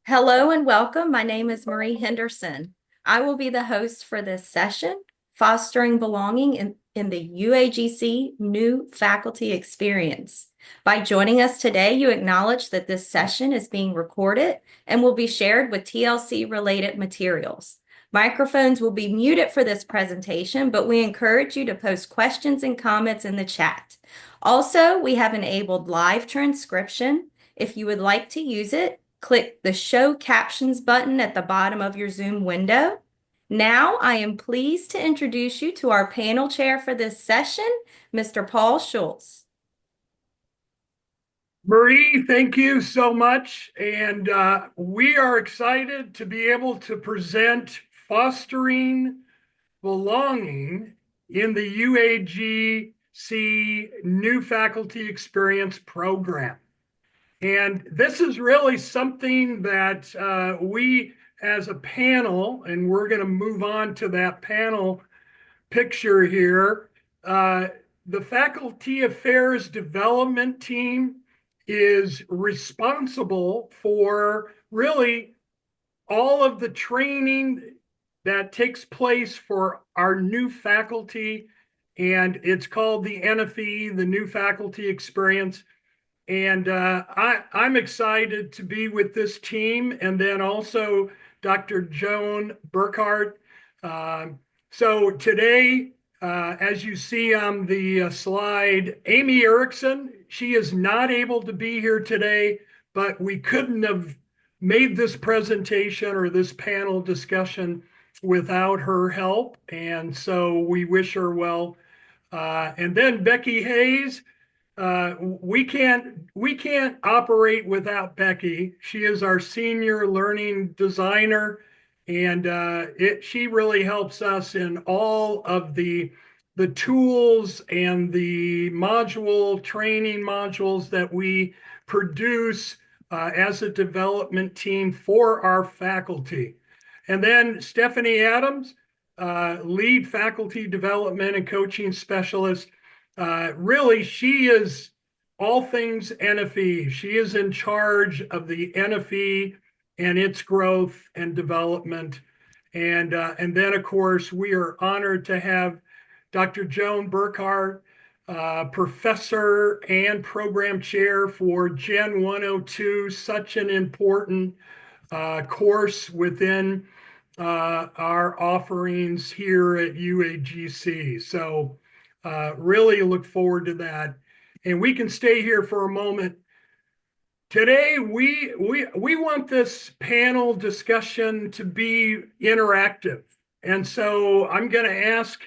Hello and welcome. My name is Marie Henderson. I will be the host for this session, Fostering Belonging in the UAGC New Faculty Experience. By joining us today, you acknowledge that this session is being recorded and will be shared with TLC-related materials. Microphones will be muted for this presentation, but we encourage you to post questions and comments in the chat. Also, we have enabled live transcription. If you would like to use it, click the Show Captions button at the bottom of your Zoom window. Now, I am pleased to introduce you to our panel chair for this session, Mr. Paul Schultz. Marie, thank you so much. And we are excited to be able to present Fostering Belonging in the UAGC New Faculty Experience Program. And this is really something that we as a panel, and we're going to move on to that panel picture here. The Faculty Affairs Development Team is responsible for really all of the training that takes place for our new faculty. And it's called the NFE, the New Faculty Experience. And I'm excited to be with this team, and then also Dr. Joan Burkhardt. So today, as you see on the slide, Amy Erickson, she is not able to be here today, but we couldn't have made this presentation or this panel discussion without her help. And so we wish her well. And then Becky Hayes, we can't operate without Becky. She is our senior learning designer, and she really helps us in all of the tools and the training modules that we produce as a development team for our faculty. And then Stephanie Adams, lead faculty development and coaching specialist. Really, she is all things NFE. She is in charge of the NFE and its growth and development. And then, of course, we are honored to have Dr. Joan Burkhardt, professor and program chair for Gen 102, such an important course within our offerings here at UAGC. So really look forward to that. And we can stay here for a moment. Today, we want this panel discussion to be interactive. And so I'm going to ask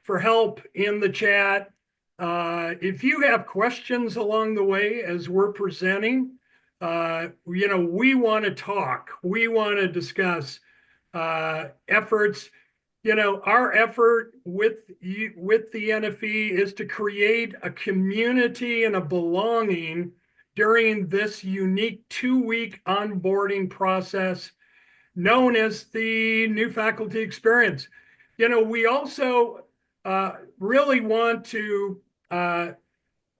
for help in the chat. If you have questions along the way as we're presenting, we want to talk. We want to discuss efforts. Our effort with the NFE is to create a community and a belonging during this unique 2-week onboarding process known as the New Faculty Experience. We also really want to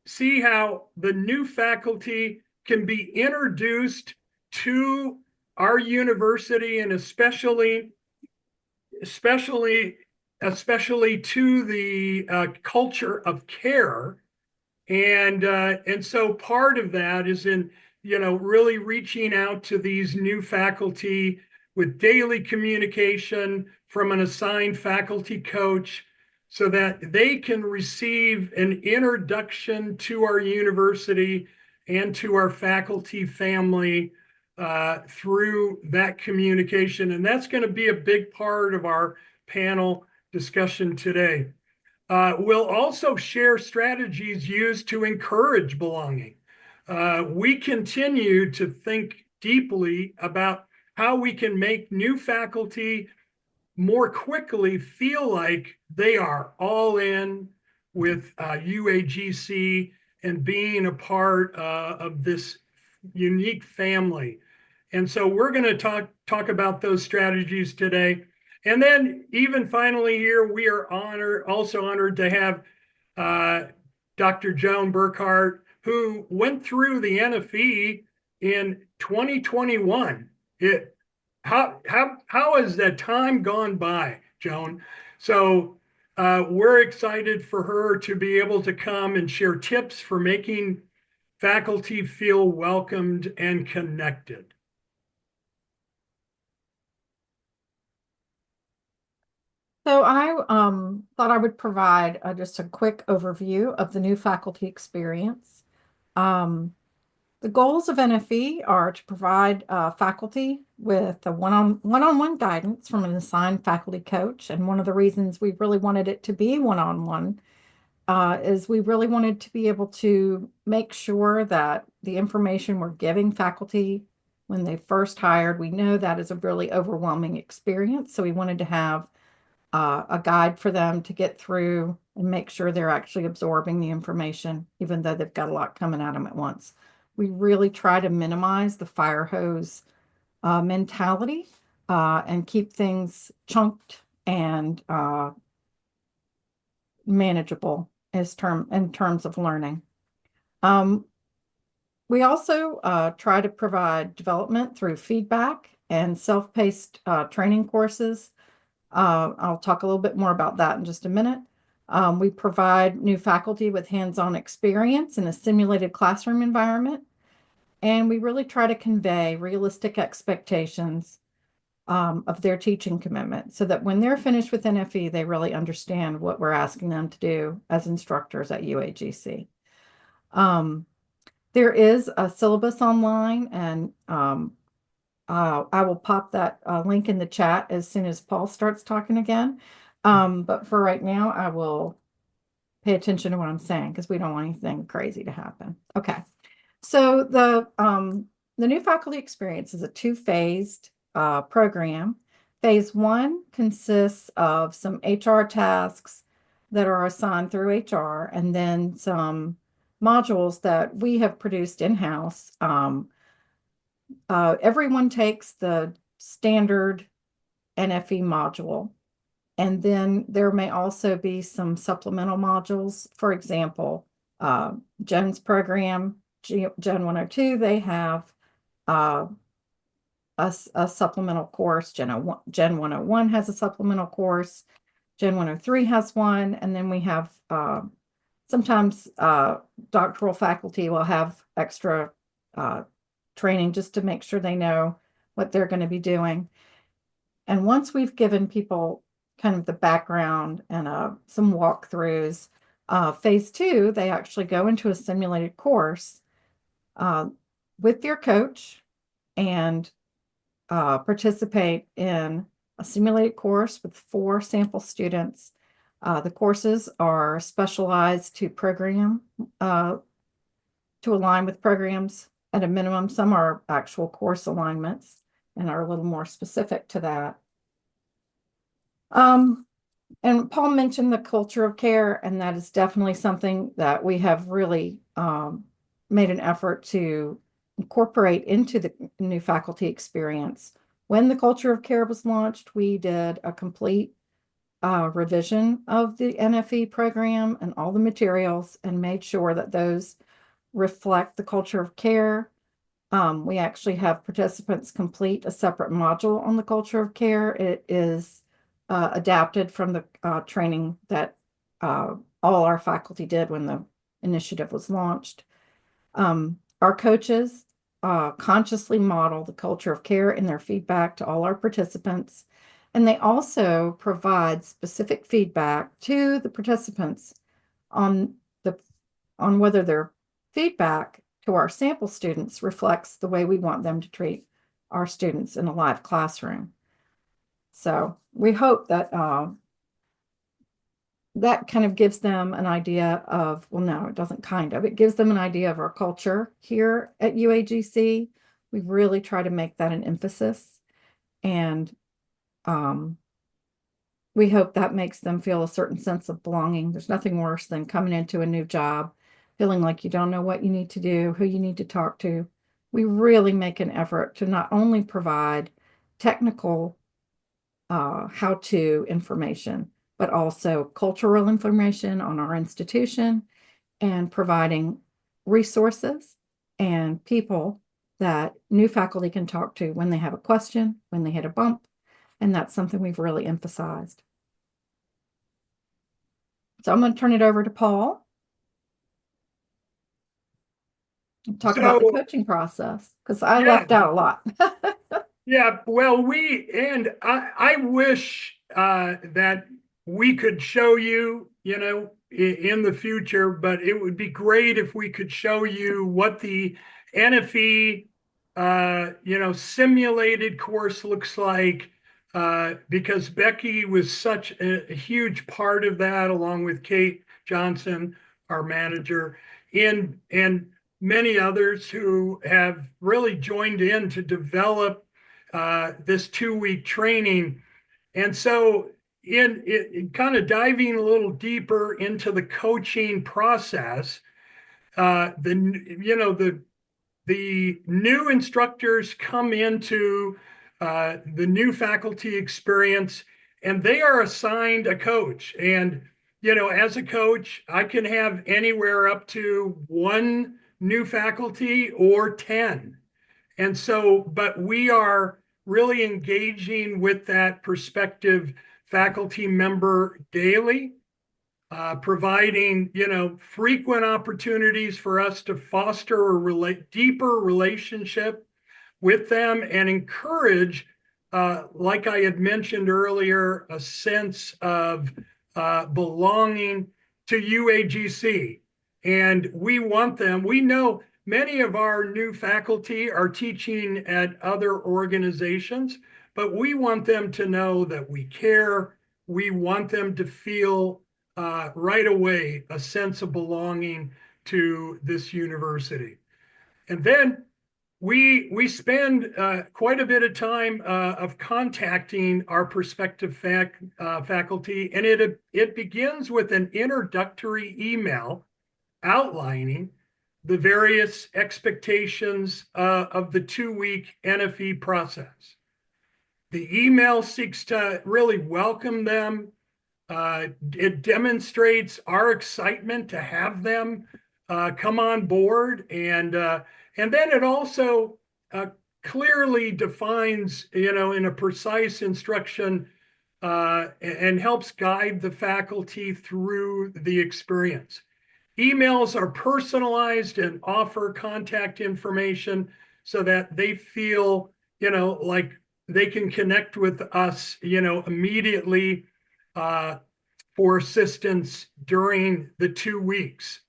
see how the new faculty can be introduced to our university, and especially to the culture of care. And so part of that is in, really reaching out to these new faculty with daily communication from an assigned faculty coach so that they can receive an introduction to our university and to our faculty family through that communication. And that's going to be a big part of our panel discussion today. We'll also share strategies used to encourage belonging. We continue to think deeply about how we can make new faculty more quickly feel like they are all in with UAGC and being a part of this unique family. And so we're going to talk about those strategies today. And then even finally here, we are also honored to have Dr. Joan Burkhardt, who went through the NFE in 2021 it, how has that time gone by, Joan? So we're excited for her to be able to come and share tips for making faculty feel welcomed and connected. So I thought I would provide just a quick overview of the new faculty experience. Um, the goals of NFE are to provide faculty with a one-on-one guidance from an assigned faculty coach. And one of the reasons we really wanted it to be one-on-one is we really wanted to be able to make sure that the information we're giving faculty when they first hired, we know that is a really overwhelming experience. So we wanted to have a guide for them to get through and make sure they're actually absorbing the information, even though they've got a lot coming at them at once. We really try to minimize the fire hose mentality and keep things chunked and manageable in terms of learning. We also try to provide development through feedback and self-paced training courses. I'll talk a little bit more about that in just a minute. We provide new faculty with hands-on experience in a simulated classroom environment, and we really try to convey realistic expectations of their teaching commitment so that when they're finished with NFE, they really understand what we're asking them to do as instructors at UAGC. There is a syllabus online, and I will pop that link in the chat as soon as Paul starts talking again. But for right now, I will pay attention to what I'm saying because we don't want anything crazy to happen. Okay. So the new faculty experience is a two-phased program. Phase one consists of some HR tasks that are assigned through HR, and then some modules that we have produced in-house. Everyone takes the standard NFE module, and then there may also be some supplemental modules. For example, Joan's program, Gen 102, they have a supplemental course. Gen 101 has a supplemental course. Gen 103 has one. And then we have sometimes doctoral faculty will have extra training just to make sure they know what they're going to be doing. And once we've given people kind of the background and some walkthroughs, phase two, they actually go into a simulated course with their coach and participate in a simulated course with 4 sample students. The courses are specialized to program, to align with programs at a minimum. Some are actual course alignments and are a little more specific to that. And Paul mentioned the culture of care, and that is definitely something that we have really made an effort to incorporate into the new faculty experience. When the culture of care was launched, we did a complete revision of the NFE program and all the materials and made sure that those reflect the culture of care. We actually have participants complete a separate module on the culture of care. It is adapted from the training that all our faculty did when the initiative was launched. Our coaches consciously model the culture of care in their feedback to all our participants, and they also provide specific feedback to the participants on whether their feedback to our sample students reflects the way we want them to treat our students in a live classroom. So we hope that that kind of gives them an idea of, well, no, it doesn't kind of. It gives them an idea of our culture here at UAGC. We really try to make that an emphasis. And we hope that makes them feel a certain sense of belonging. There's nothing worse than coming into a new job, feeling like you don't know what you need to do, who you need to talk to. We really make an effort to not only provide technical how-to information, but also cultural information on our institution and providing resources and people that new faculty can talk to when they have a question, when they hit a bump, and that's something we've really emphasized. So I'm going to turn it over to Paul. Talk about the coaching process, because I left out a lot. Yeah, well, I wish that we could show you, in the future, but it would be great if we could show you what the NFE, simulated course looks like, because Becky was such a huge part of that, along with Kate Johnson, our manager, and many others who have really joined in to develop this 2-week training. And so in kind of diving a little deeper into the coaching process, the new instructors come into the new faculty experience, and they are assigned a coach. And, as a coach, I can have anywhere up to 1 new faculty or 10. And so, but we are really engaging with that prospective faculty member daily, providing, frequent opportunities for us to foster a deeper relationship with them and encourage, like I had mentioned earlier, a sense of belonging to UAGC. And we want them, we know many of our new faculty are teaching at other organizations, but we want them to know that we care. We want them to feel right away a sense of belonging to this university. And then we spend quite a bit of time of contacting our prospective faculty, and it begins with an introductory email outlining the various expectations of the 2-week NFE process. The email seeks to really welcome them. It demonstrates our excitement to have them come on board, and then it also clearly defines, in a precise instruction, and helps guide the faculty through the experience. Emails are personalized and offer contact information so that they feel, like they can connect with us, immediately for assistance during the 2 weeks.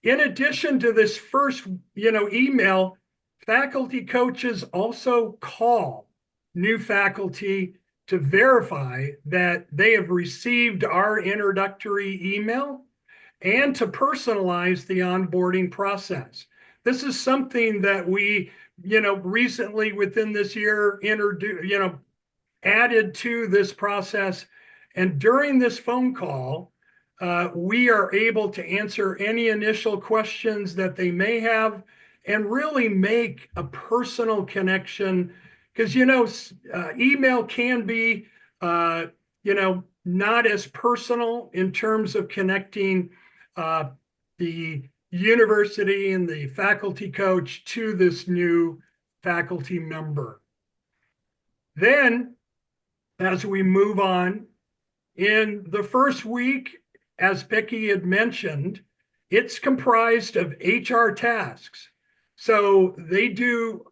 In addition to this first, email, faculty coaches also call new faculty to verify that they have received our introductory email and to personalize the onboarding process. This is something that we, recently within this year added to this process. And during this phone call, we are able to answer any initial questions that they may have and really make a personal connection. Because, email can be, not as personal in terms of connecting the university and the faculty coach to this new faculty member. Then, as we move on, in the first week, as Becky had mentioned, it's comprised of HR tasks. So they do,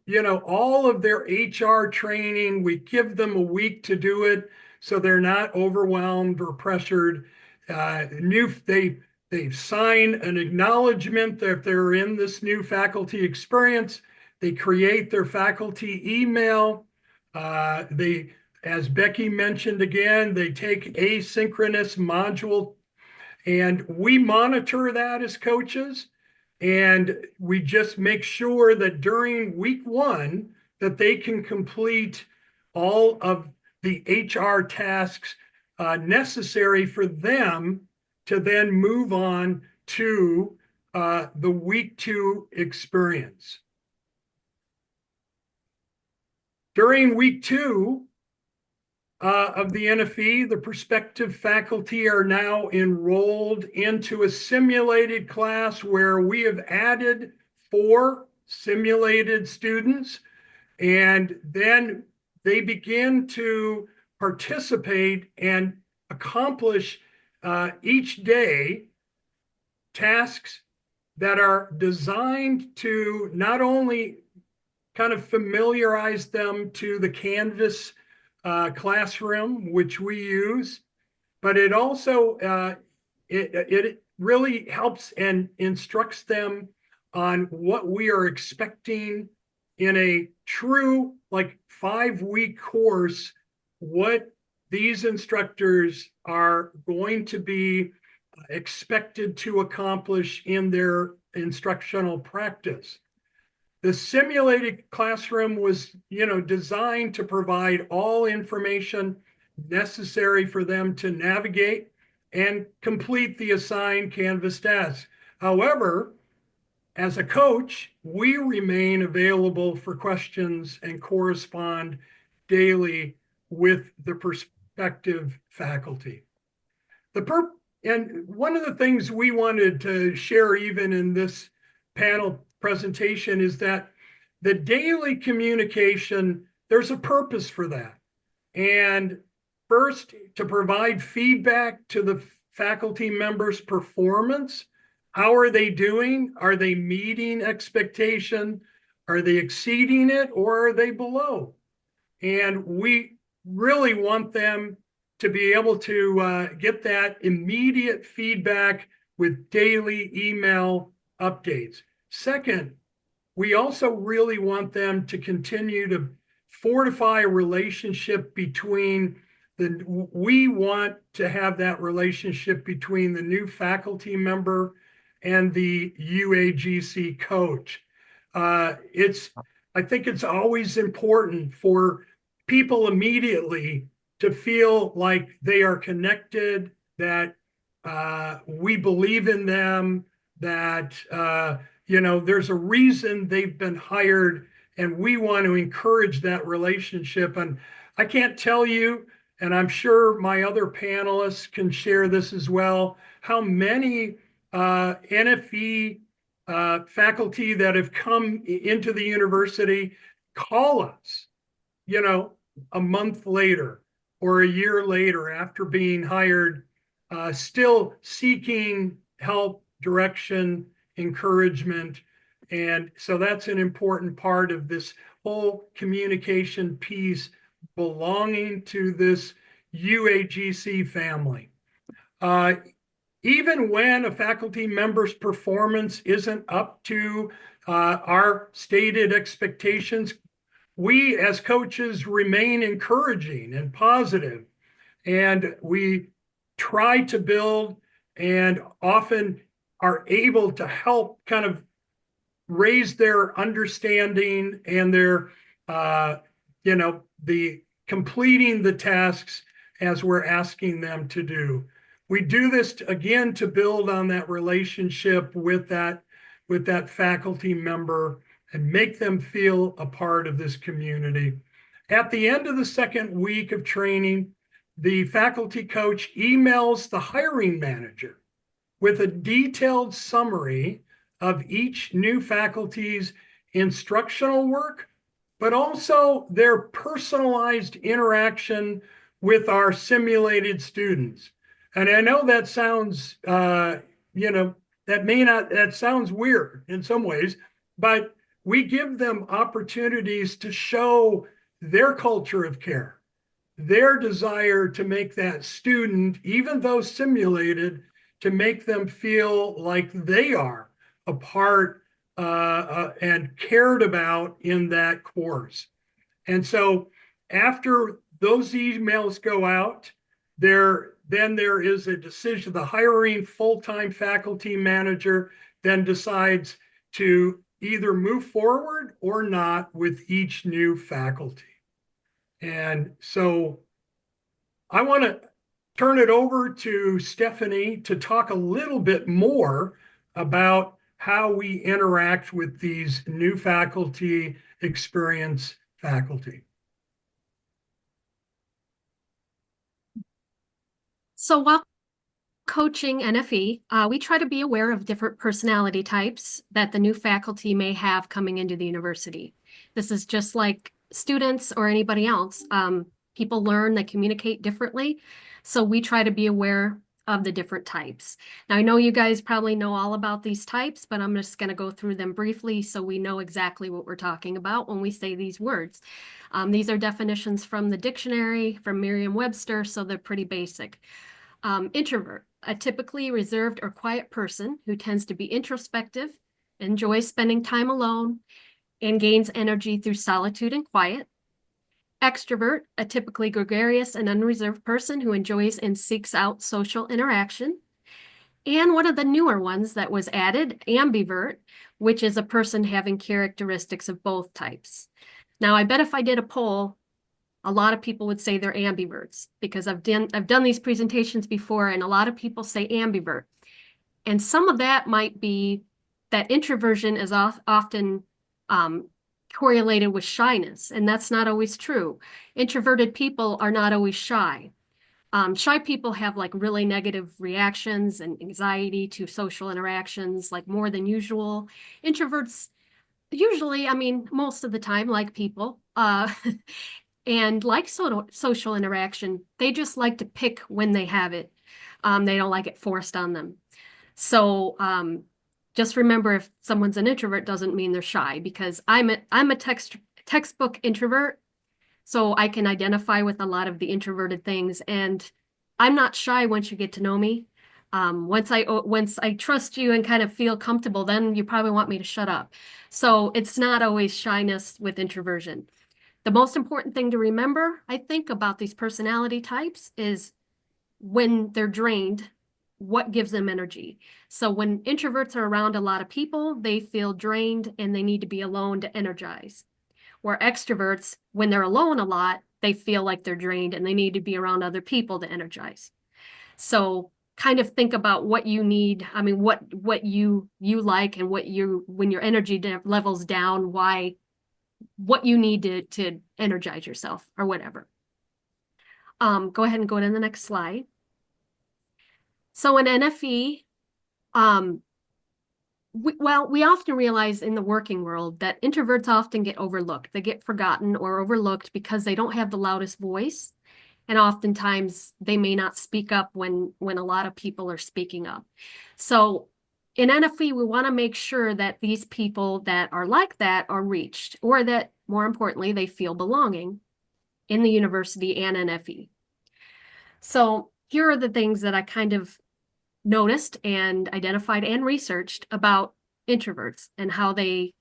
all of their HR training. We give them a week to do it so they're not overwhelmed or pressured. They sign an acknowledgement that they're in this new faculty experience. They create their faculty email. As Becky mentioned again, they take asynchronous module, and we monitor that as coaches. And we just make sure that during week 1 that they can complete all of the HR tasks necessary for them to then move on to the week 2 experience. During week 2 of the NFE, the prospective faculty are now enrolled into a simulated class where we have added 4 simulated students, and then they begin to participate and accomplish each day tasks that are designed to not only kind of familiarize them to the Canvas classroom, which we use, but it also it really helps and instructs them on what we are expecting in a true like 5-week course, what these instructors are going to be expected to accomplish in their instructional practice. The simulated classroom was, designed to provide all information necessary for them to navigate and complete the assigned Canvas tasks. However, as a coach, we remain available for questions and correspond daily with the prospective faculty. And one of the things we wanted to share even in this panel presentation is that the daily communication, there's a purpose for that. And first, to provide feedback to the faculty members' performance. How are they doing? Are they meeting expectation? Are they exceeding it, or are they below? And we really want them to be able to get that immediate feedback with daily email updates. Second, we also really want them to continue to fortify a relationship between we want to have that relationship between the new faculty member and the UAGC coach. I think it's always important for people immediately to feel like they are connected, that we believe in them, that there's a reason they've been hired, and we want to encourage that relationship. And I can't tell you, and I'm sure my other panelists can share this as well, how many NFE faculty that have come into the university call us, a month later or a year later after being hired, still seeking help, direction, encouragement. And so that's an important part of this whole communication piece belonging to this UAGC family. Even when a faculty member's performance isn't up to our stated expectations, we as coaches remain encouraging and positive, and we try to build and often are able to help kind of raise their understanding and their, the completing the tasks as we're asking them to do. We do this again to build on that relationship with that faculty member and make them feel a part of this community. At the end of the second week of training, the faculty coach emails the hiring manager with a detailed summary of each new faculty's instructional work, but also their personalized interaction with our simulated students. And I know that sounds, that sounds weird in some ways, but we give them opportunities to show their culture of care, their desire to make that student, even though simulated, to make them feel like they are a part and cared about in that course. And so after those emails go out, then there is a decision. The hiring full-time faculty manager then decides to either move forward or not with each new faculty. And so I want to turn it over to Stephanie to talk a little bit more about how we interact with these new faculty, experienced faculty. So coaching NFE, we try to be aware of different personality types that the new faculty may have coming into the university. This is just like students or anybody else. People learn, they communicate differently. So we try to be aware of the different types. Now, I know you guys probably know all about these types, but I'm just going to go through them briefly so we know exactly what we're talking about when we say these words. These are definitions from the dictionary, from Merriam-Webster, so they're pretty basic. Introvert, a typically reserved or quiet person who tends to be introspective, enjoys spending time alone, and gains energy through solitude and quiet. Extrovert, a typically gregarious and unreserved person who enjoys and seeks out social interaction. And one of the newer ones that was added, ambivert, which is a person having characteristics of both types. Now, I bet if I did a poll, a lot of people would say they're ambiverts because I've done these presentations before, and a lot of people say ambivert. And some of that might be that introversion is often correlated with shyness, and that's not always true. Introverted people are not always shy. Shy people have like really negative reactions and anxiety to social interactions, like more than usual. Introverts usually, I mean, most of the time, like people, and like social interaction, they just like to pick when they have it. They don't like it forced on them. So just remember, if someone's an introvert, doesn't mean they're shy, because I'm a textbook introvert, so I can identify with a lot of the introverted things, and I'm not shy once you get to know me. Once I trust you and kind of feel comfortable, then you probably want me to shut up. So it's not always shyness with introversion. The most important thing to remember, I think, about these personality types is when they're drained, what gives them energy. So when introverts are around a lot of people, they feel drained and they need to be alone to energize. Where extroverts, when they're alone a lot, they feel like they're drained and they need to be around other people to energize. So kind of think about what you need. I mean, what you like, and when your energy level's down, what you need to energize yourself or whatever. Go ahead and go to the next slide. So in NFE, we often realize in the working world that introverts often get overlooked. They get forgotten or overlooked because they don't have the loudest voice. And oftentimes they may not speak up when a lot of people are speaking up. So in NFE, we want to make sure that these people that are like that are reached, or that, more importantly, they feel belonging in the university and NFE. So here are the things that I kind of noticed and identified and researched about introverts and how they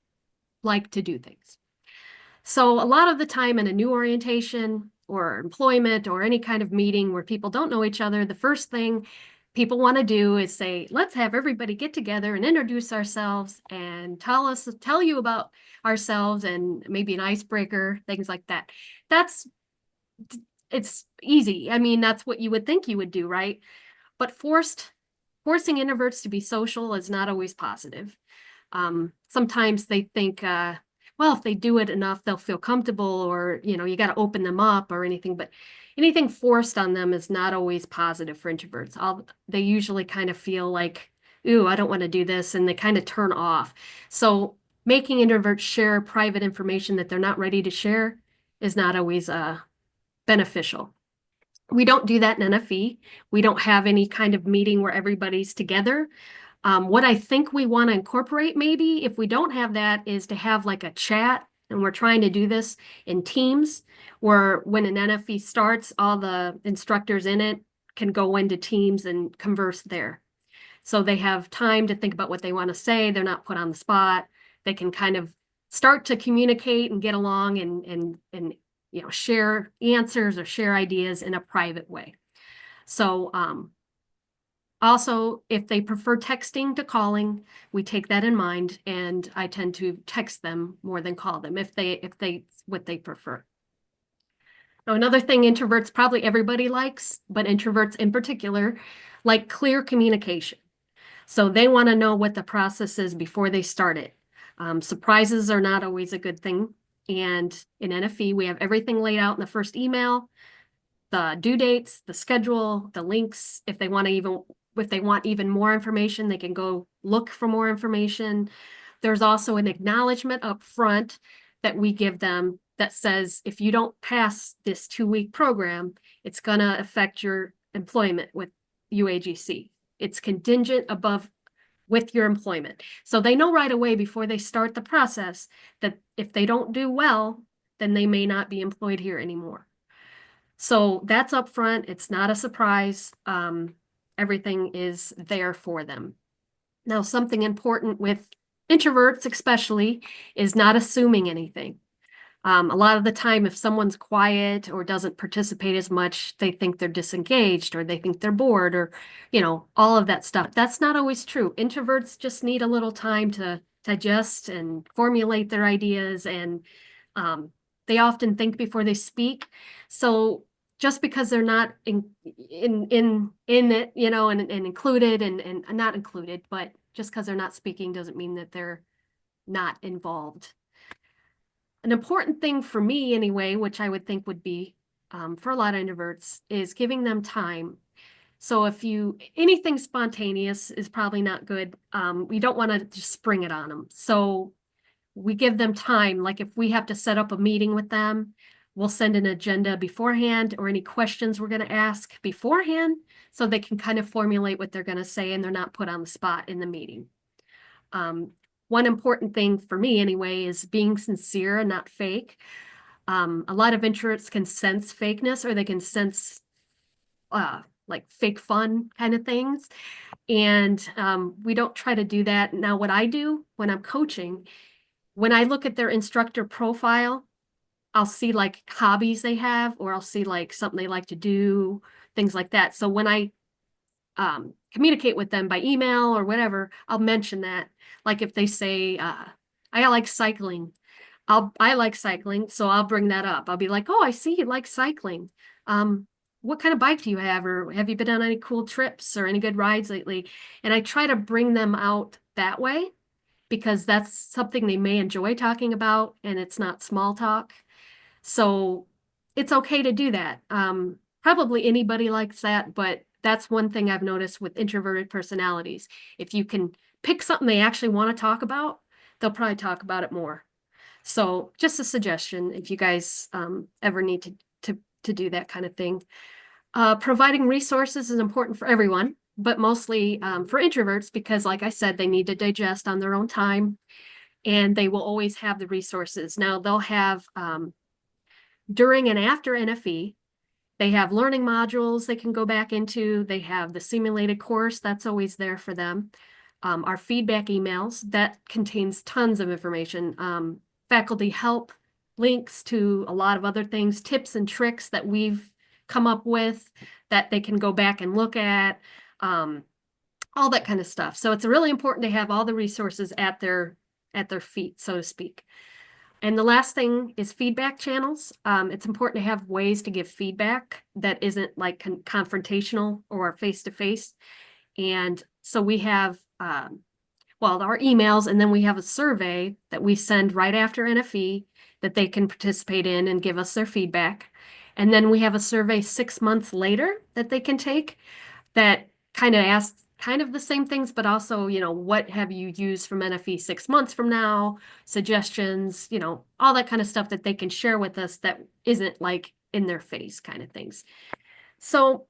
like to do things. So a lot of the time in a new orientation or employment or any kind of meeting where people don't know each other, the first thing people want to do is say, let's have everybody get together and introduce ourselves and tell you about ourselves, and maybe an icebreaker, things like that. It's easy. I mean, that's what you would think you would do, right? But forcing introverts to be social is not always positive. Sometimes they think, well, if they do it enough, they'll feel comfortable, or, you got to open them up or anything. But anything forced on them is not always positive for introverts. They usually kind of feel like, ooh, I don't want to do this, and they kind of turn off. So making introverts share private information that they're not ready to share is not always beneficial. We don't do that in NFE. We don't have any kind of meeting where everybody's together. What I think we want to incorporate, maybe if we don't have that, is to have like a chat, and we're trying to do this in teams, where when an NFE starts, all the instructors in it can go into teams and converse there. So they have time to think about what they want to say. They're not put on the spot. They can kind of start to communicate and get along and share answers or share ideas in a private way. So also, if they prefer texting to calling, we take that in mind, and I tend to text them more than call them if what they prefer. Now, another thing introverts, probably everybody likes, but introverts in particular, like clear communication. So they want to know what the process is before they start it. Surprises are not always a good thing. And in NFE, we have everything laid out in the first email, the due dates, the schedule, the links, if they want to even if they want even more information, they can go look for more information. There's also an acknowledgement up front that we give them that says, if you don't pass this 2-week program, it's going to affect your employment with UAGC. It's contingent with your employment. So they know right away before they start the process that if they don't do well, then they may not be employed here anymore. So that's up front. It's not a surprise. Everything is there for them. Now, something important with introverts especially is not assuming anything. A lot of the time, if someone's quiet or doesn't participate as much, they think they're disengaged or they think they're bored or, all of that stuff. That's not always true. Introverts just need a little time to digest and formulate their ideas, and they often think before they speak. So just because they're not in it, and included and not included, but just because they're not speaking doesn't mean that they're not involved. An important thing for me anyway, which I would think would be for a lot of introverts, is giving them time. So if anything spontaneous is probably not good. We don't want to just spring it on them. So we give them time. Like if we have to set up a meeting with them, we'll send an agenda beforehand or any questions we're going to ask beforehand so they can kind of formulate what they're going to say and they're not put on the spot in the meeting. One important thing for me anyway is being sincere and not fake. A lot of introverts can sense fakeness, or they can sense like fake fun kind of things. And we don't try to do that. Now, what I do when I'm coaching, when I look at their instructor profile, I'll see like hobbies they have, or I'll see like something they like to do, things like that. So when I communicate with them by email or whatever, I'll mention that. Like if they say, I like cycling, I like cycling, so I'll bring that up. I'll be like, oh, I see you like cycling. What kind of bike do you have? Or have you been on any cool trips or any good rides lately? And I try to bring them out that way because that's something they may enjoy talking about, and it's not small talk. So it's okay to do that. Probably anybody likes that, but that's one thing I've noticed with introverted personalities. If you can pick something they actually want to talk about, they'll probably talk about it more. So just a suggestion if you guys ever need to do that kind of thing. Providing resources is important for everyone, but mostly for introverts because, like I said, they need to digest on their own time, and they will always have the resources. Now, they'll have, during and after NFE, they have learning modules they can go back into. They have the simulated course that's always there for them. Our feedback emails, that contains tons of information. Faculty help, links to a lot of other things, tips and tricks that we've come up with that they can go back and look at, all that kind of stuff. So it's really important to have all the resources at their feet, so to speak. And the last thing is feedback channels. It's important to have ways to give feedback that isn't like confrontational or face-to-face. And so we have, our emails, and then we have a survey that we send right after NFE that they can participate in and give us their feedback. And then we have a survey 6 months later that they can take that kind of asks kind of the same things, but also, what have you used from NFE 6 months from now, suggestions, all that kind of stuff that they can share with us that isn't like in their face kind of things. So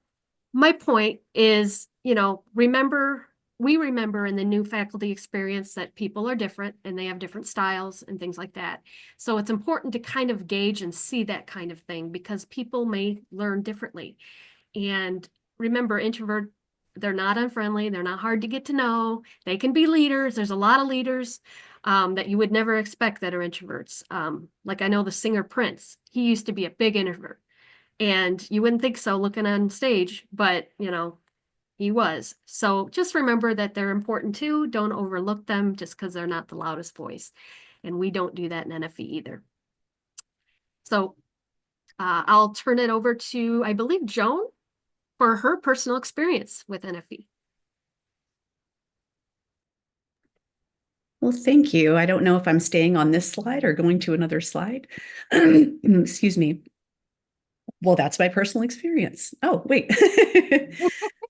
my point is, we remember in the new faculty experience that people are different and they have different styles and things like that. So it's important to kind of gauge and see that kind of thing because people may learn differently. And remember, they're not unfriendly. They're not hard to get to know. They can be leaders. There's a lot of leaders that you would never expect that are introverts. Like I know the singer Prince, he used to be a big introvert. And you wouldn't think so looking on stage, but, he was. So just remember that they're important too. Don't overlook them just because they're not the loudest voice. And we don't do that in NFE either. So I'll turn it over to, I believe, Joan, for her personal experience with NFE. Well, thank you. I don't know if I'm staying on this slide or going to another slide. Excuse me. Well, that's my personal experience. Oh, wait.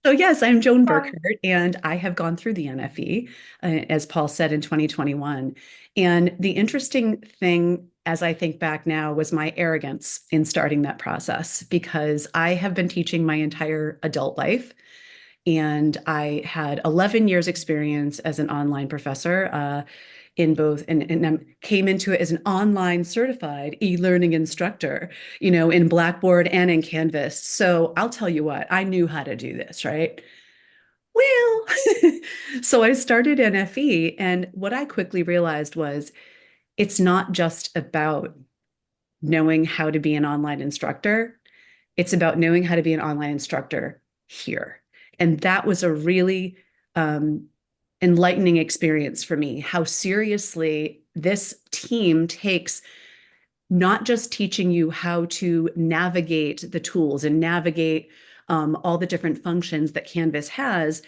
So yes, I'm Joan Burkhardt, and I have gone through the NFE, as Paul said, in 2021. And the interesting thing, as I think back now, was my arrogance in starting that process, because I have been teaching my entire adult life. And I had 11 years experience as an online professor in both, and I came into it as an online certified e-learning instructor, in Blackboard and in Canvas. So I'll tell you what, I knew how to do this, right? Well, so I started NFE, and what I quickly realized was it's not just about knowing how to be an online instructor. It's about knowing how to be an online instructor here. And that was a really enlightening experience for me, how seriously this team takes not just teaching you how to navigate the tools and navigate all the different functions that Canvas has,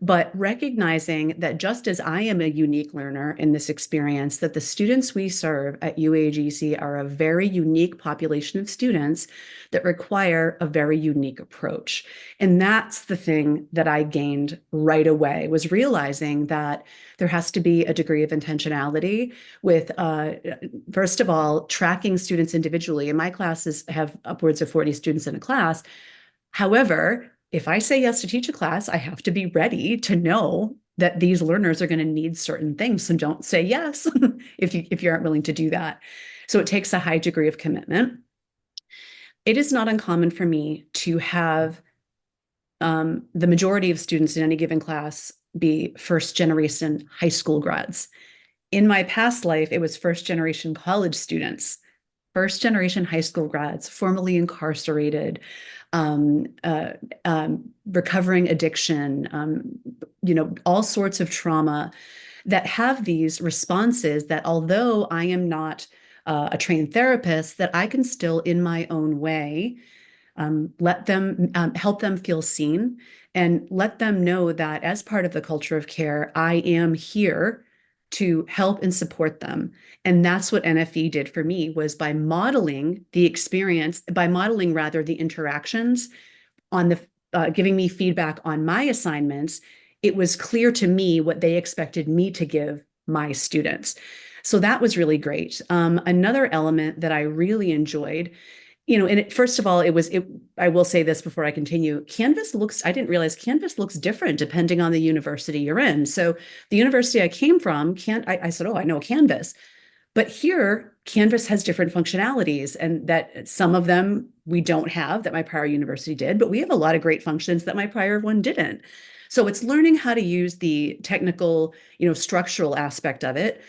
but recognizing that just as I am a unique learner in this experience, that the students we serve at UAGC are a very unique population of students that require a very unique approach. And that's the thing that I gained right away, was realizing that there has to be a degree of intentionality with, first of all, tracking students individually. And my classes have upwards of 40 students in a class. However, if I say yes to teach a class, I have to be ready to know that these learners are going to need certain things. So don't say yes if you aren't willing to do that. So it takes a high degree of commitment. It is not uncommon for me to have the majority of students in any given class be first generation high school grads. In my past life, it was first generation college students, first generation high school grads, formerly incarcerated, recovering addiction, all sorts of trauma that have these responses that, although I am not a trained therapist, that I can still, in my own way, let them help them feel seen and let them know that as part of the culture of care, I am here to help and support them. And that's what NFE did for me, was by modeling the experience, by modeling rather the interactions on the giving me feedback on my assignments. It was clear to me what they expected me to give my students. So that was really great. Another element that I really enjoyed, first of all, I will say this before I continue. I didn't realize Canvas looks different depending on the university you're in. So the university I came from, I said, oh, I know Canvas. But here, Canvas has different functionalities, and that some of them we don't have that my prior university did, but we have a lot of great functions that my prior one didn't. So it's learning how to use the technical, structural aspect of it.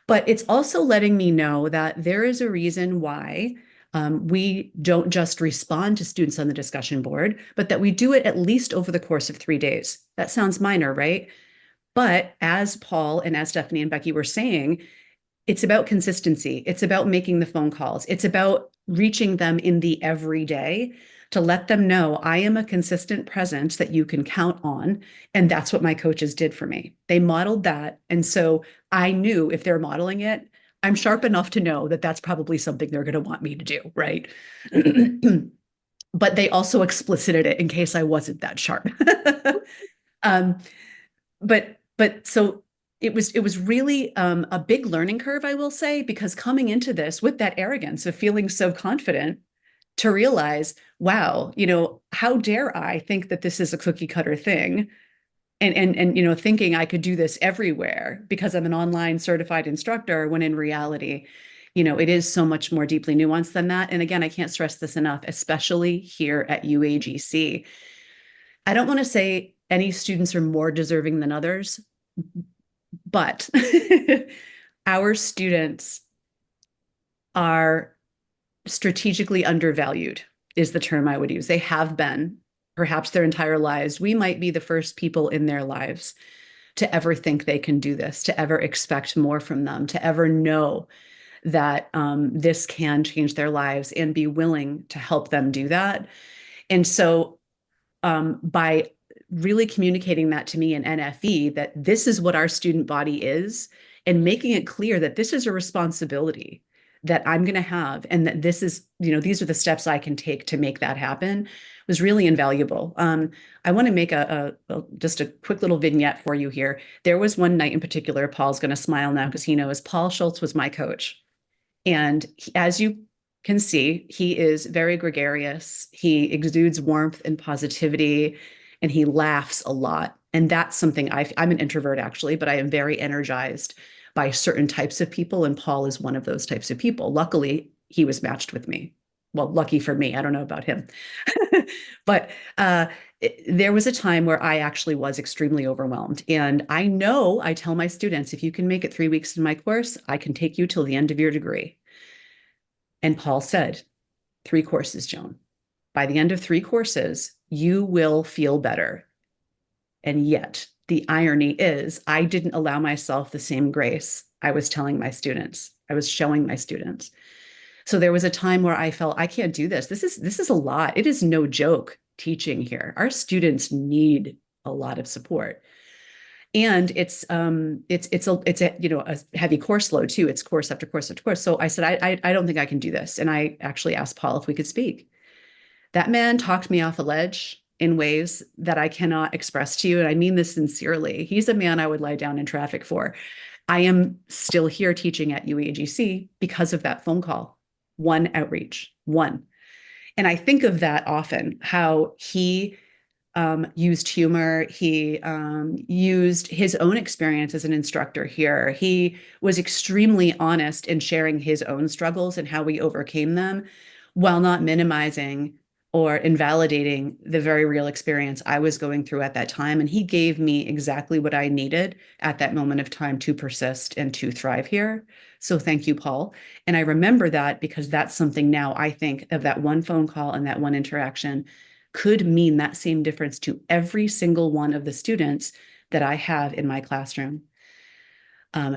But it's also letting me know that there is a reason why we don't just respond to students on the discussion board, but that we do it at least over the course of 3 days. That sounds minor, right? But as Paul and as Stephanie and Becky were saying, it's about consistency. It's about making the phone calls. It's about reaching them in the everyday to let them know I am a consistent presence that you can count on. And that's what my coaches did for me. They modeled that. And so I knew if they're modeling it, I'm sharp enough to know that that's probably something they're going to want me to do, right? But they also explicited it in case I wasn't that sharp. But so it was really a big learning curve, I will say, because coming into this with that arrogance of feeling so confident, to realize, wow, how dare I think that this is a cookie cutter thing? And thinking I could do this everywhere because I'm an online certified instructor, when in reality, it is so much more deeply nuanced than that. And again, I can't stress this enough, especially here at UAGC. I don't want to say any students are more deserving than others, but our students are strategically undervalued, is the term I would use. They have been, perhaps their entire lives. We might be the first people in their lives to ever think they can do this, to ever expect more from them, to ever know that this can change their lives and be willing to help them do that. And so by really communicating that to me in NFE, that this is what our student body is, and making it clear that this is a responsibility, that I'm going to have, and that this is, these are the steps I can take to make that happen, was really invaluable. I want to make just a quick little vignette for you here. There was one night in particular, Paul's going to smile now because he knows Paul Schultz was my coach. And as you can see, he is very gregarious. He exudes warmth and positivity, and he laughs a lot. And that's something I'm an introvert actually, but I am very energized by certain types of people. And Paul is one of those types of people. Luckily, he was matched with me. Well, lucky for me. I don't know about him. But there was a time where I actually was extremely overwhelmed. And I tell my students, if you can make it 3 weeks in my course, I can take you till the end of your degree. And Paul said, 3 courses, Joan. By the end of 3 courses, you will feel better. And yet, the irony is, I didn't allow myself the same grace I was telling my students. I was showing my students. So there was a time where I felt, I can't do this. This is a lot. It is no joke teaching here. Our students need a lot of support. And it's a heavy course load too. It's course after course after course. So I said, I don't think I can do this. And I actually asked Paul if we could speak. That man talked me off a ledge in ways that I cannot express to you. And I mean this sincerely. He's a man I would lie down in traffic for. I am still here teaching at UAGC because of that phone call. One outreach, one. And I think of that often, how he used humor. He used his own experience as an instructor here. He was extremely honest in sharing his own struggles and how we overcame them, while not minimizing or invalidating the very real experience I was going through at that time. And he gave me exactly what I needed at that moment of time to persist and to thrive here. So thank you, Paul. And I remember that because that's something now I think of, that one phone call and that one interaction could mean that same difference to every single one of the students that I have in my classroom.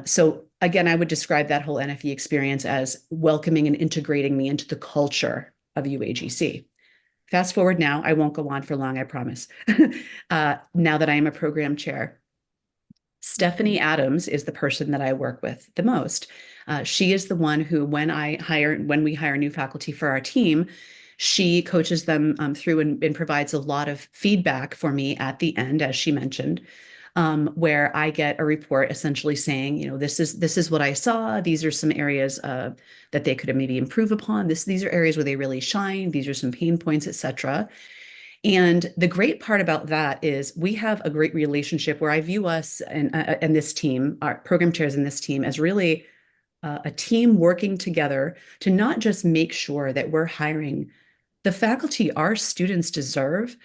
So again, I would describe that whole NFE experience as welcoming and integrating me into the culture of UAGC. Fast forward now, I won't go on for long, I promise. Now that I am a program chair, Stephanie Adams is the person that I work with the most. She is the one who, when we hire new faculty for our team, she coaches them through and provides a lot of feedback for me at the end, as she mentioned, where I get a report essentially saying, this is what I saw. These are some areas that they could maybe improve upon. These are areas where they really shine. These are some pain points, etc. And the great part about that is we have a great relationship where I view us and this team, our program chairs in this team, as really a team working together to not just make sure that we're hiring the faculty our students deserve,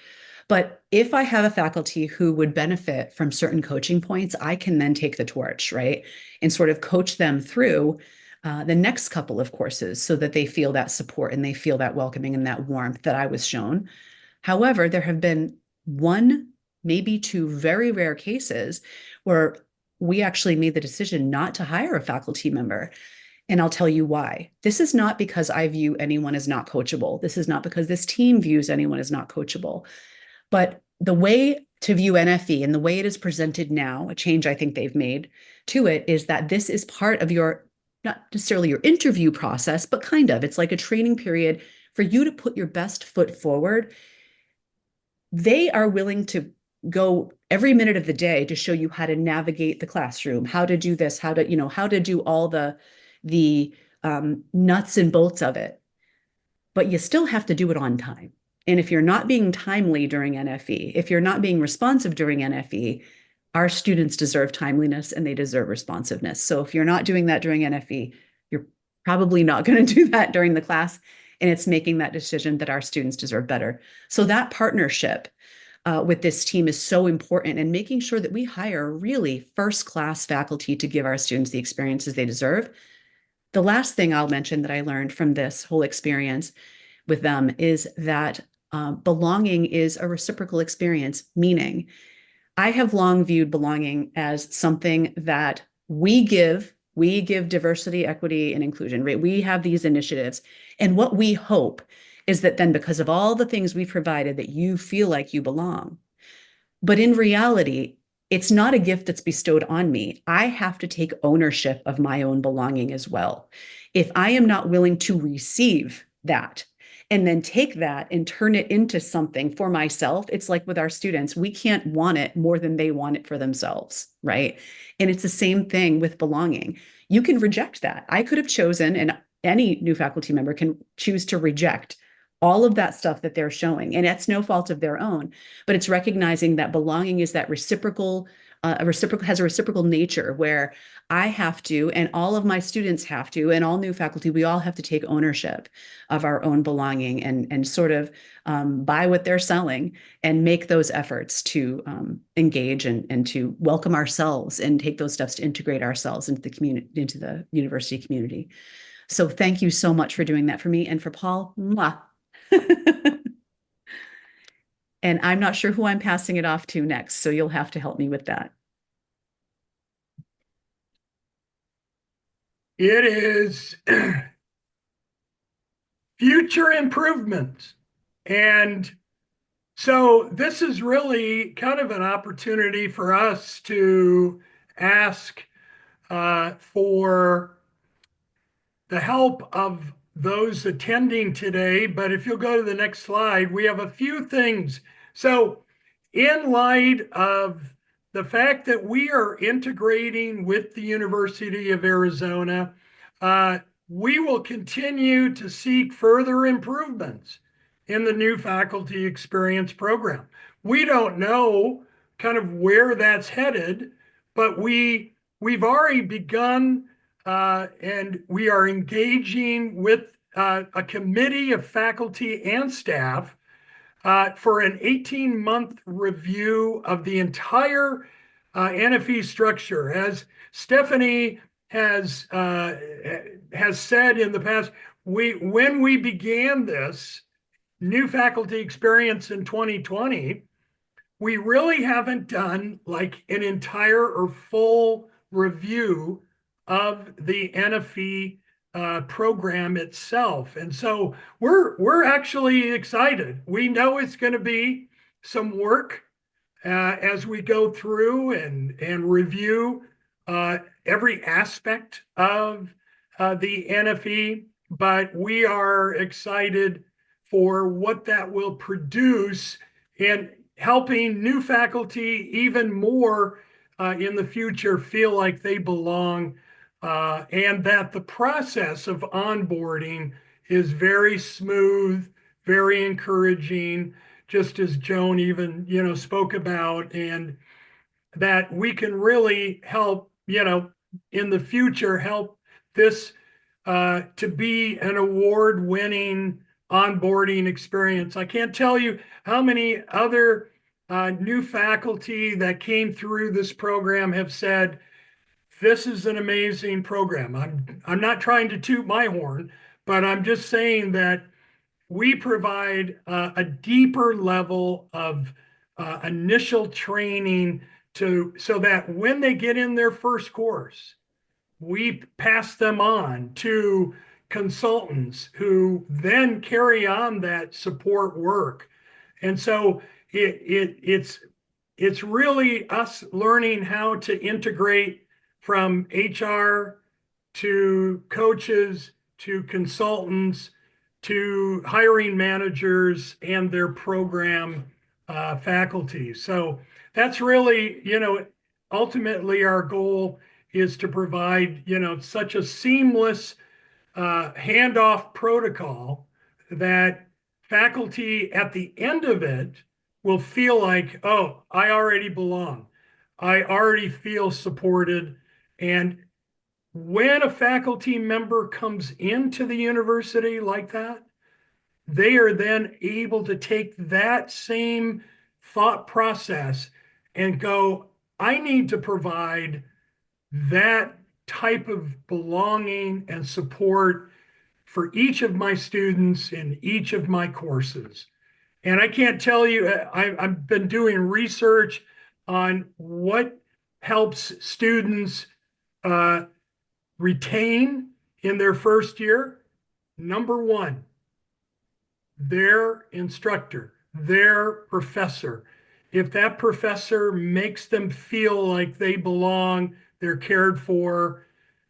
but if I have a faculty who would benefit from certain coaching points, I can then take the torch, right? And sort of coach them through the next couple of courses so that they feel that support and they feel that welcoming and that warmth that I was shown. However, there have been 1, maybe 2 very rare cases where we actually made the decision not to hire a faculty member. And I'll tell you why. This is not because I view anyone as not coachable. This is not because this team views anyone as not coachable. But the way to view NFE and the way it is presented now, a change I think they've made to it, is that this is part of your, not necessarily your interview process, but kind of. It's like a training period for you to put your best foot forward. They are willing to go every minute of the day to show you how to navigate the classroom, how to do this, how to do all the nuts and bolts of it. But you still have to do it on time. And if you're not being timely during NFE, if you're not being responsive during NFE, our students deserve timeliness and they deserve responsiveness. So if you're not doing that during NFE, you're probably not going to do that during the class. And it's making that decision that our students deserve better. So that partnership with this team is so important, and making sure that we hire really first-class faculty to give our students the experiences they deserve. The last thing I'll mention that I learned from this whole experience with them is that belonging is a reciprocal experience, meaning I have long viewed belonging as something that we give diversity, equity, and inclusion, right? We have these initiatives. And what we hope is that then, because of all the things we've provided, that you feel like you belong. But in reality, it's not a gift that's bestowed on me. I have to take ownership of my own belonging as well. If I am not willing to receive that and then take that and turn it into something for myself, it's like with our students, we can't want it more than they want it for themselves, right? And it's the same thing with belonging. You can reject that. I could have chosen, and any new faculty member can choose to reject all of that stuff that they're showing. And it's no fault of their own, but it's recognizing that belonging is that reciprocal, has a reciprocal nature where I have to, and all of my students have to, and all new faculty, we all have to take ownership of our own belonging and sort of buy what they're selling and make those efforts to engage and to welcome ourselves and take those steps to integrate ourselves into the community, into the university community. So thank you so much for doing that for me. And for Paul, mwah. And I'm not sure who I'm passing it off to next, so you'll have to help me with that. It is future improvements. And so this is really kind of an opportunity for us to ask for the help of those attending today. But if you'll go to the next slide, we have a few things. So in light of the fact that we are integrating with the University of Arizona, we will continue to seek further improvements in the new faculty experience program. We don't know kind of where that's headed, but we've already begun and we are engaging with a committee of faculty and staff for an 18-month review of the entire NFE structure. As Stephanie has said in the past, when we began this new faculty experience in 2020, we really haven't done like an entire or full review of the NFE program itself. And so we're actually excited. We know it's going to be some work as we go through and review every aspect of the NFE, but we are excited for what that will produce in helping new faculty even more in the future feel like they belong, and that the process of onboarding is very smooth, very encouraging, just as Joan even spoke about, and that we can really help in the future help this to be an award-winning onboarding experience. I can't tell you how many other new faculty that came through this program have said, this is an amazing program. I'm not trying to toot my horn, but I'm just saying that we provide a deeper level of initial training so that when they get in their first course, we pass them on to consultants who then carry on that support work. And so it's really us learning how to integrate from HR to coaches to consultants to hiring managers and their program faculty. So that's really, ultimately our goal is to provide, such a seamless handoff protocol that faculty at the end of it will feel like, oh, I already belong. I already feel supported. And when a faculty member comes into the university like that, they are then able to take that same thought process and go, I need to provide that type of belonging and support for each of my students in each of my courses. And I can't tell you, I've been doing research on what helps students retain in their first year. Number one, their instructor, their professor if that professor makes them feel like they belong, they're cared for,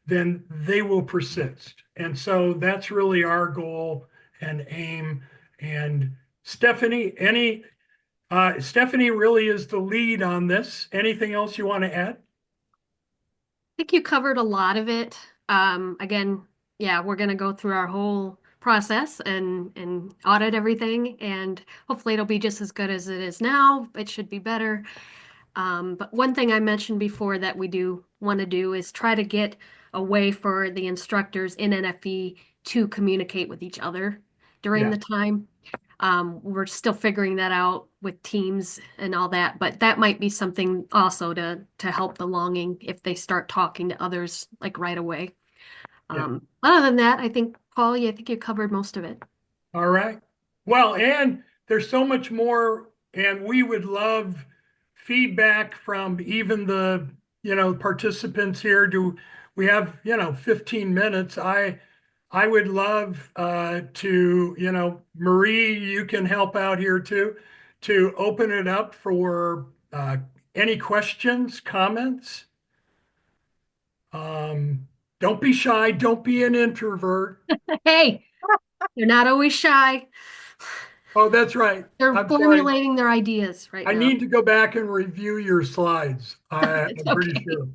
then they will persist. And so that's really our goal and aim. And Stephanie, Stephanie really is the lead on this. Anything else you want to add? think you covered a lot of it. Again, yeah, we're going to go through our whole process and audit everything, and hopefully it'll be just as good as it is now. It should be better. But one thing I mentioned before that we do want to do is try to get a way for the instructors in NFE to communicate with each other during Yeah. the time. We're still figuring that out with teams and all that, but that might be something also to help belonging if they start talking to others like right away. Yeah. Other than that, I think, Paul, yeah, I think you covered most of it. All right. Well, and there's so much more, and we would love feedback from even the, participants here. Do we have, 15 minutes? I would love to, Marie, you can help out here too, to open it up for any questions, comments. Don't be shy. Don't be an introvert. Hey, they're not always shy. Oh, that's right. They're I'm sorry. formulating their ideas right I now. need to go back and review your slides. I'm It's pretty okay. sure.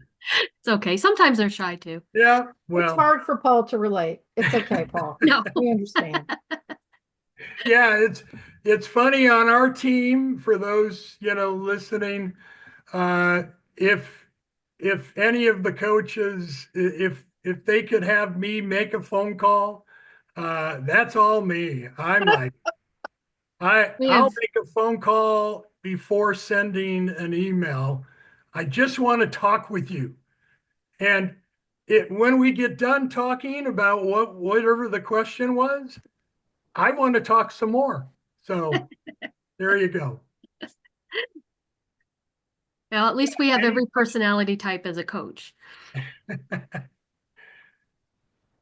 It's okay. Sometimes they're shy too. Yeah, It's well, hard for Paul to relate. It's okay, Paul. No. We understand. yeah, it's funny on our team for those, listening. Uh, if any of the coaches, if they could have me make a phone call, that's all me. I'm like, We I'll have make a phone call before sending an email. I just want to talk with you. And when we get done talking about whatever the question was, I want to talk some more. So there you go. well, at least we have every personality type as a coach.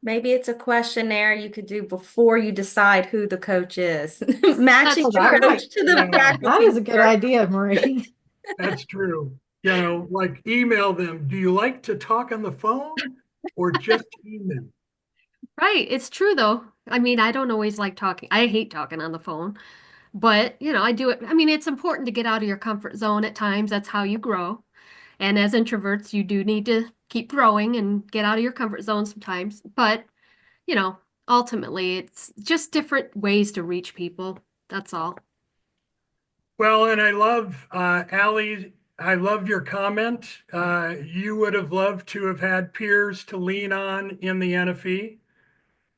Maybe it's a questionnaire you could do before you decide who the coach is. Matching That's the true. coach to the Yeah, faculty. that is a good idea, Marie. That's true. Like email them. Do you like to talk on the phone or just email? Right. It's true though. I mean, I don't always like talking. I hate talking on the phone, but I do it. I mean, it's important to get out of your comfort zone at times. That's how you grow. And as introverts, you do need to keep growing and get out of your comfort zone sometimes. But, you know, ultimately, it's just different ways to reach people. That's all. Well, and I love, Allie, I love your comment. You would have loved to have had peers to lean on in the NFE.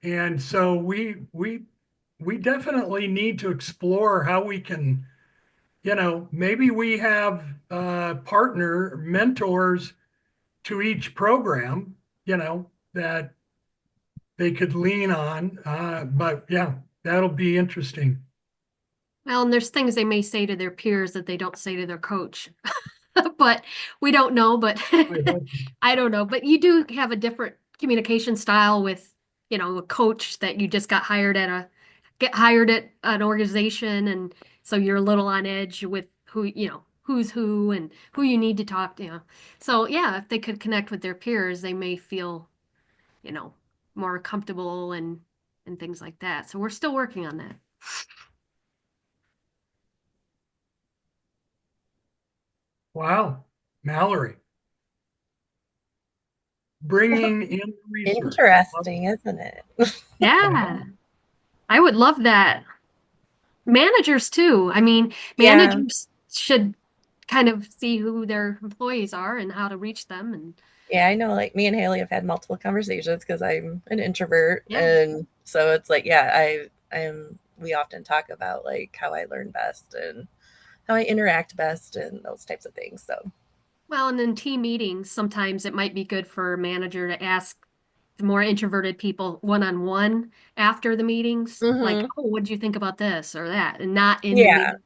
And so we definitely need to explore how we can, maybe we have partner mentors to each program, that they could lean on. But yeah, that'll be interesting. Well, and there's things they may say to their peers that they don't say to their coach. But we don't know, but hope. I don't know. But you do have a different communication style with, a coach that you just get hired at an organization, and so you're a little on edge with who's who and who you need to talk to. So yeah, if they could connect with their peers, they may feel, you know, more comfortable and things like that. So we're still working on that. Wow, Mallory. Bringing in research. Interesting, isn't it? Yeah, I would love that. Managers too. I mean, Yeah. managers should kind of see who their employees are and how to reach them. And Yeah, I know like me and Haley have had multiple conversations because I'm an introvert. Yeah. And so it's like, yeah, we often talk about like how I learn best and how I interact best and those types of things. So well, and in team meetings, sometimes it might be good for a manager to ask the more introverted people one-on-one after the meetings, like, Mhm. oh, what did you think about this or that? And not in the Yeah. meeting.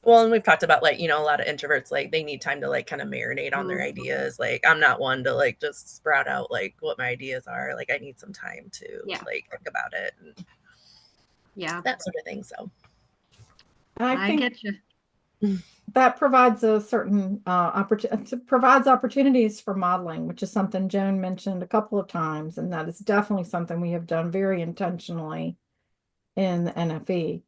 Well, and we've talked about like, a lot of introverts, like they need time to like kind of marinate on their Mhm. ideas. Like I'm not one to like just sprout out like what my ideas are. Like I need some time to Yeah. like think about it and Yeah, that sort of thing. So And I I think get you. that provides a certain provides opportunities for modeling, which is something Joan mentioned a couple of times, and that is definitely something we have done very intentionally in the NFE.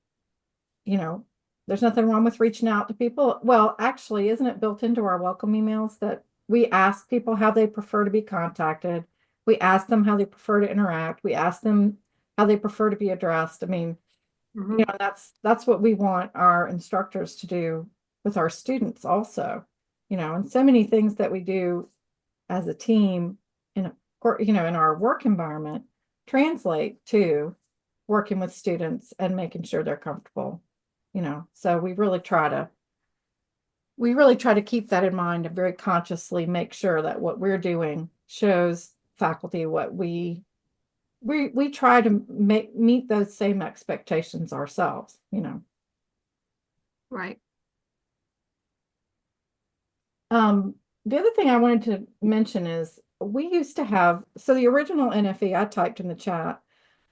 You know, there's nothing wrong with reaching out to people. Well, actually, isn't it built into our welcome emails that we ask people how they prefer to be contacted? We ask them how they prefer to interact. We ask them how they prefer to be addressed. I mean, Mhm. you know, that's what we want our instructors to do with our students also. You know, and so many things that we do as a team in you know, in our work environment translate to working with students and making sure they're comfortable. You know, so we really try to keep that in mind and very consciously make sure that what we're doing shows faculty what we try to meet those same expectations ourselves, you know. Right. The other thing I wanted to mention is we used to have, so the original NFE I typed in the chat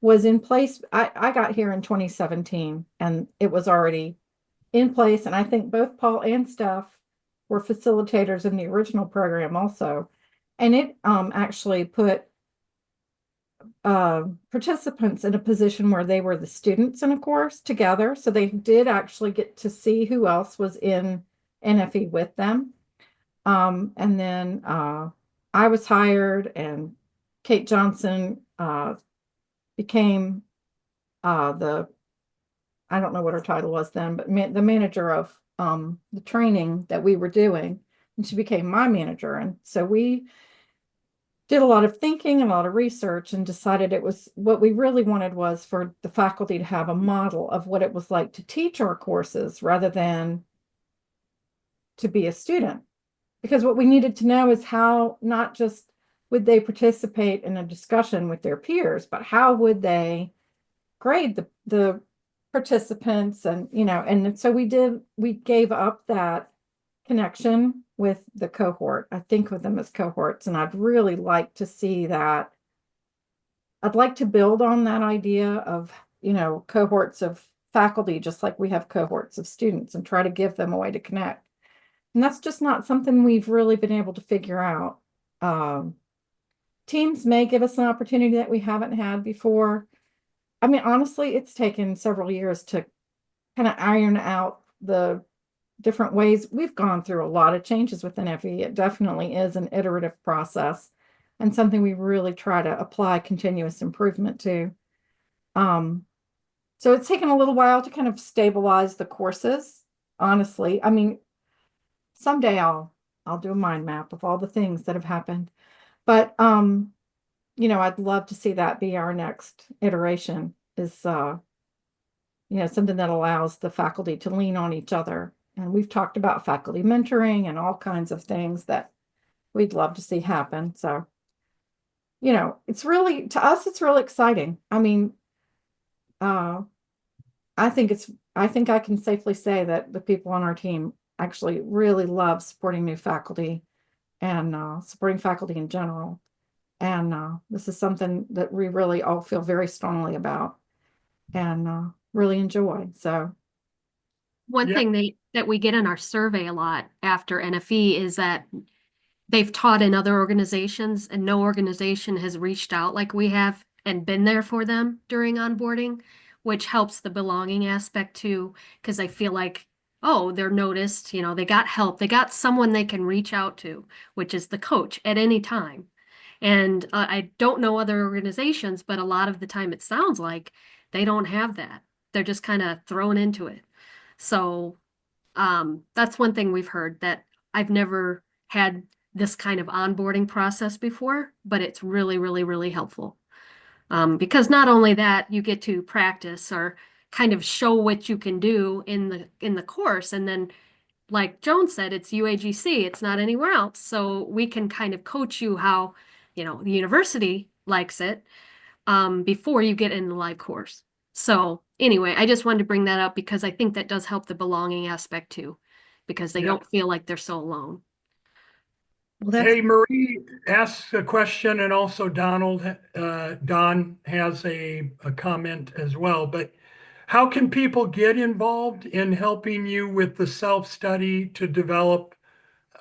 was in place. I got here in 2017 and it was already in place. And I think both Paul and Steph were facilitators in the original program also. And it actually put participants in a position where they were the students in a course together. So they did actually get to see who else was in NFE with them. And then I was hired and Kate Johnson became the, I don't know what her title was then, but the manager of the training that we were doing. And she became my manager. And so we did a lot of thinking and a lot of research and decided it was what we really wanted was for the faculty to have a model of what it was like to teach our courses rather than to be a student. Because what we needed to know is how not just would they participate in a discussion with their peers, but how would they grade the participants, and you know, and so we gave up that connection with the cohort. I think of them as cohorts, and I'd really like to see that. I'd like to build on that idea of, you know, cohorts of faculty, just like we have cohorts of students, and try to give them a way to connect. And that's just not something we've really been able to figure out. Teams may give us an opportunity that we haven't had before. I mean, honestly, it's taken several years to kind of iron out the different ways. We've gone through a lot of changes with NFE. It definitely is an iterative process and something we really try to apply continuous improvement to. So it's taken a little while to kind of stabilize the courses, honestly. I mean, someday I'll do a mind map of all the things that have happened. But you know, I'd love to see that be our next iteration is you know, something that allows the faculty to lean on each other. And we've talked about faculty mentoring and all kinds of things that we'd love to see happen. So, you know, it's really, to us, it's really exciting. I mean, uh, I think I can safely say that the people on our team actually really love supporting new faculty and supporting faculty in general. And this is something that we really all feel very strongly about and really enjoy. So, One Yeah. thing that we get in our survey a lot after NFE is that they've taught in other organizations and no organization has reached out like we have and been there for them during onboarding, which helps the belonging aspect too, because I feel like, oh, they're noticed, you know, they got help, they got someone they can reach out to, which is the coach at any time. And I don't know other organizations, but a lot of the time it sounds like they don't have that. They're just kind of thrown into it. So that's one thing we've heard, that I've never had this kind of onboarding process before, but it's really, really, really helpful. Because not only that, you get to practice or kind of show what you can do in the course, and then like Joan said, it's UAGC, it's not anywhere else. So we can kind of coach you how, you know, the university likes it before you get in the live course. So anyway, I just wanted to bring that up because I think that does help the belonging aspect too, because they Yeah. don't feel like they're so alone. Well, that's Hey, Marie asks a question, and also Don has a comment as well. But How can people get involved in helping you with the self-study to develop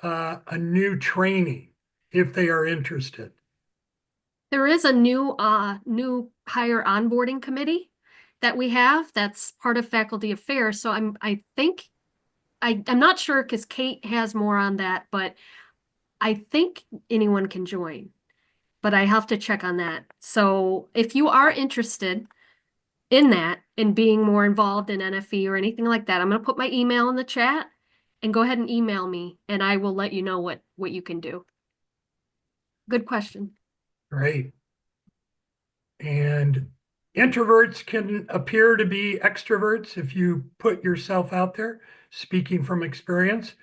a new training if they are interested? There is a new hire onboarding committee that we have that's part of faculty affairs. So I'm not sure because Kate has more on that, but I think anyone can join. But I have to check on that. So if you are interested in that and being more involved in NFE or anything like that, I'm going to put my email in the chat and go ahead and email me and I will let you know what you can do. Good question. Great. And introverts can appear to be extroverts if you put yourself out there, speaking from experience.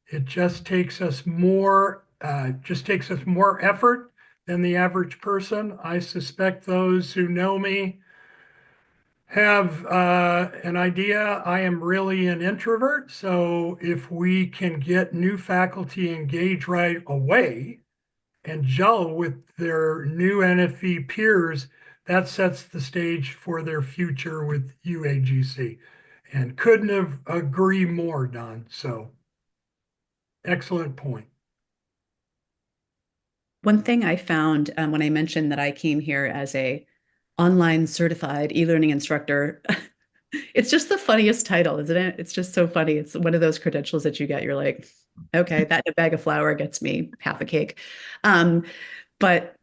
It just takes us more effort than the average person. I suspect those who know me have an idea. I am really an introvert. So if we can get new faculty engaged right away and gel with their new NFE peers, that sets the stage for their future with UAGC. And couldn't have agreed more, Don. So excellent point. One thing I found when I mentioned that I came here as a online certified e-learning instructor, it's just the funniest title, isn't it? It's just so funny. It's one of those credentials that you get. You're like, okay, that in a bag of flour gets me half a cake. But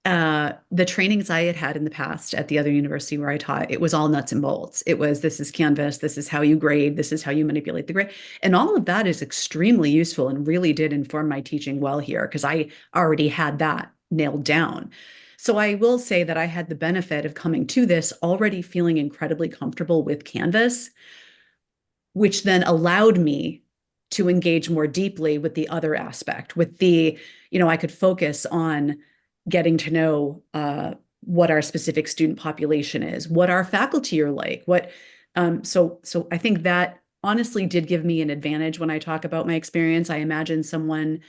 the trainings I had had in the past at the other university where I taught, it was all nuts and bolts. It was, this is Canvas, this is how you grade, this is how you manipulate the grade. And all of that is extremely useful and really did inform my teaching well here because I already had that nailed down. So I will say that I had the benefit of coming to this already feeling incredibly comfortable with Canvas, which then allowed me to engage more deeply with the other aspect, with the, I could focus on getting to know what our specific student population is, what our faculty are like, so I think that honestly did give me an advantage when I talk about my experience. I imagine someone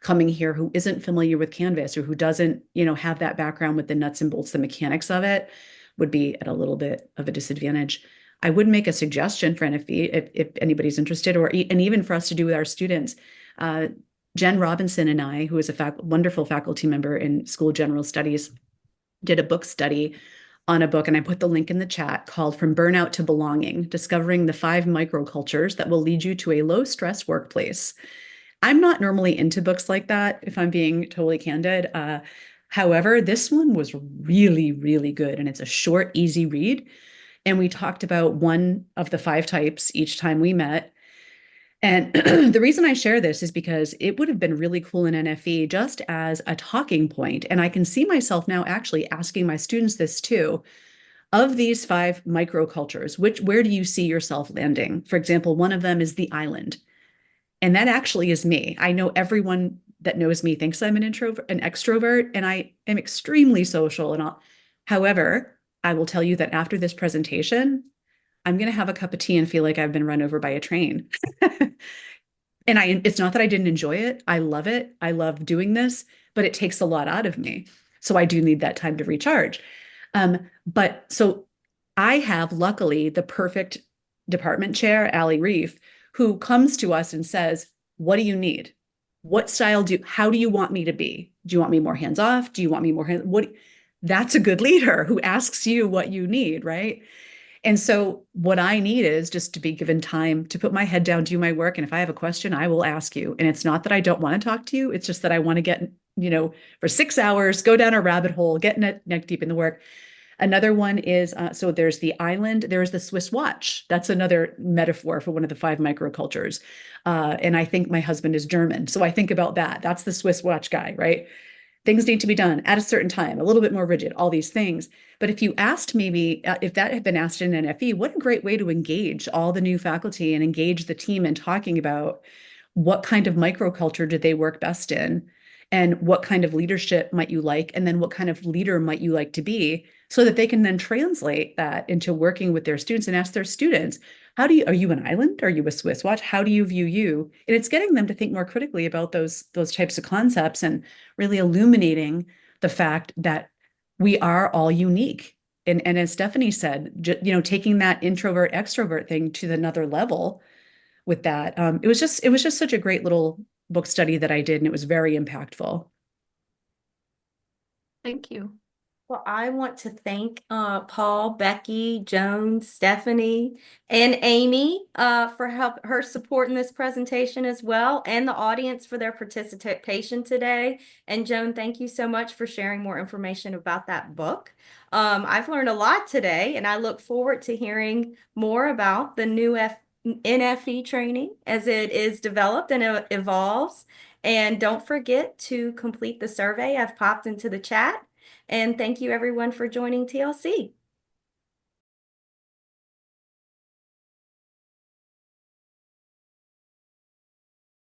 coming here who isn't familiar with Canvas or who doesn't, have that background with the nuts and bolts, the mechanics of it, would be at a little bit of a disadvantage. I would make a suggestion for NFE if anybody's interested, and even for us to do with our students. Jen Robinson and I, who is a wonderful faculty member in School of General Studies, did a book study on a book, and I put the link in the chat, called From Burnout to Belonging, Discovering the 5 Microcultures That Will Lead You to a Low-Stress Workplace. I'm not normally into books like that, if I'm being totally candid. However, this one was really, really good, and it's a short, easy read. And we talked about one of the 5 types each time we met. And the reason I share this is because it would have been really cool in NFE just as a talking point. And I can see myself now actually asking my students this too. Of these 5 microcultures, where do you see yourself landing? For example, one of them is the island. And that actually is me. I know everyone that knows me thinks I'm an extrovert, and I am extremely social. However, I will tell you that after this presentation, I'm going to have a cup of tea and feel like I've been run over by a train. And it's not that I didn't enjoy it. I love it. I love doing this, but it takes a lot out of me. So I do need that time to recharge. But so I have, luckily, the perfect department chair, Allie Reef, who comes to us and says, what do you need? What style how do you want me to be? Do you want me more hands-off? Do you want me more That's a good leader who asks you what you need, right? And so what I need is just to be given time to put my head down, do my work. And if I have a question, I will ask you. And it's not that I don't want to talk to you. It's just that I want to get, for 6 hours, go down a rabbit hole, get neck deep in the work. Another one is, so there's the island, there's the Swiss watch. That's another metaphor for one of the 5 microcultures. And I think my husband is German. So I think about that. That's the Swiss watch guy, right? Things need to be done at a certain time, a little bit more rigid, all these things. But if you asked maybe, if that had been asked in NFE, what a great way to engage all the new faculty and engage the team in talking about what kind of microculture do they work best in, and what kind of leadership might you like, and then what kind of leader might you like to be, so that they can then translate that into working with their students and ask their students, are you an island? Are you a Swiss watch? How do you view you? And it's getting them to think more critically about those types of concepts and really illuminating the fact that we are all unique and as Stephanie said, taking that introvert extrovert thing to another level with that. It was just such a great little book study that I did, and it was very impactful. Thank you. Well, I want to thank Paul, Becky, Joan, Stephanie, and Amy for her support in this presentation as well, and the audience for their participation today. And Joan, thank you so much for sharing more information about that book. I've learned a lot today, and I look forward to hearing more about the new NFE training as it is developed and evolves. And don't forget to complete the survey I've popped into the chat. And thank you everyone for joining TLC.